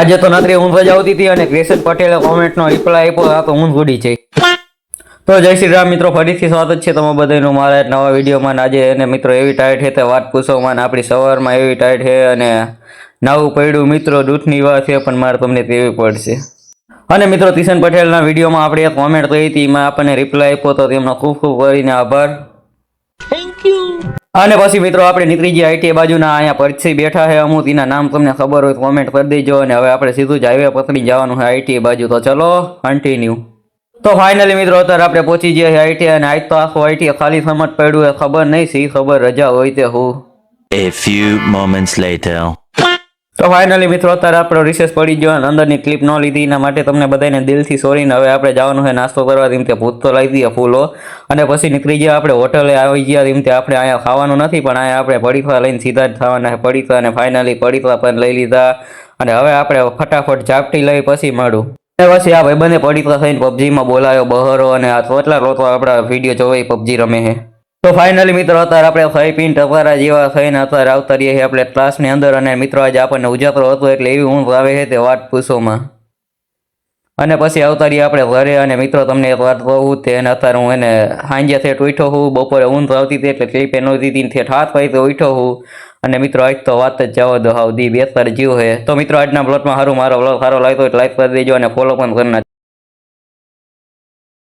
આજે તો નકરી ઊંઘ જ આવતી હતી અને ક્રિશેશ પટેલે કોમેન્ટનો રિપ્લાય આપ્યો આ તો ઊંઘ ઉડી છે. તો જય શ્રી રામ મિત્રો, ફરીથી સ્વાગત છે તમારા બધાનું મારા એક નવા વિડીયોમાં. આજે અને મિત્રો એવી ટાઈટ છે તે વાત પૂછો માં, આપણી સવારમાં એવી ટાઈટ છે અને નાવું પડ્યું મિત્રો, દૂધની વાત છે પણ મારે તમને તેવી પડશે. અને મિત્રો કિશન પટેલના વિડીયોમાં આપણે એક કોમેન્ટ કરી હતી, એમાં આપણને રિપ્લાય આપ્યો તો તેમનો ખૂબ ખૂબ કરીને આભાર. અને પછી મિત્રો આપણે નીકળી ગયા આઈટી બાજુના અહીંયા પરથી બેઠા છે અમુક, એના નામ તમને ખબર હોય તો કોમેન્ટ કરી દેજો. અને હવે આપણે સીધું જ હાઈવે પકડી જવાનું છે આઈટી બાજુ, તો ચલો કન્ટિન્યુ. તો ફાઇનલી મિત્રો અત્યારે આપણે પહોંચી ગયા છીએ આઈટી, અને આજ તો આખું આઈટી ખાલી સમજ પડ્યું એ ખબર નહીં સી ખબર રજા હોય તે હું. A few moments later. તો ફાઇનલી મિત્રો અત્યારે આપણો રિસેસ પડી ગયો અને અંદરની ક્લિપ ન લીધી એના માટે તમને બધાને દિલથી સોરી. ને હવે આપણે જવાનું છે નાસ્તો કરવા, તેમ તે ભૂત તો લાવી દઈએ ફૂલો. અને પછી નીકળી ગયા આપણે હોટલે આવી ગયા, તેમ તે આપણે અહીંયા ખાવાનું નથી પણ અહીંયા આપણે પડીકા લઈને સીધા જ ખાવાના પડીકા. અને ફાઇનલી પડીકા પણ લઈ લીધા અને હવે આપણે ફટાફટ ઝાપટી લઈ પછી મળું. પછી આ ભાઈબંધે પડીકા થઈને પબજીમાં બોલાયો બહરો, અને આ કેટલા લોકો આપણા વિડીયો જોવે પબજી રમે છે. તો ફાઇનલી મિત્રો અત્યારે આપણે ખાઈ પીને ટપારા જેવા થઈને અત્યારે આવતા રહીએ છીએ આપણે ક્લાસની અંદર. અને મિત્રો આજે આપણને ઉજાગરો હતો એટલે એવી ઊંઘ આવે છે તે વાત પૂછોમાં. અને પછી આવતા રહીએ આપણે ઘરે. અને મિત્રો તમને એક વાત કહું તે અત્યારે હું એને સાંજે થેટ ઉઠ્યો હું, બપોરે ઊંઘ આવતી હતી એટલે ક્લિપ એનો દીધી થેટ હાથ પાઈ તો ઉઠ્યો હું. અને મિત્રો આજ તો વાત જ જવા દો, હાવ દી બેસતા જીવ છે. તો મિત્રો આજના બ્લોગમાં સારું મારો બ્લોગ સારો લાગ્યો એટલે લાઈક કરી દેજો અને ફોલો પણ કરી નાખજો.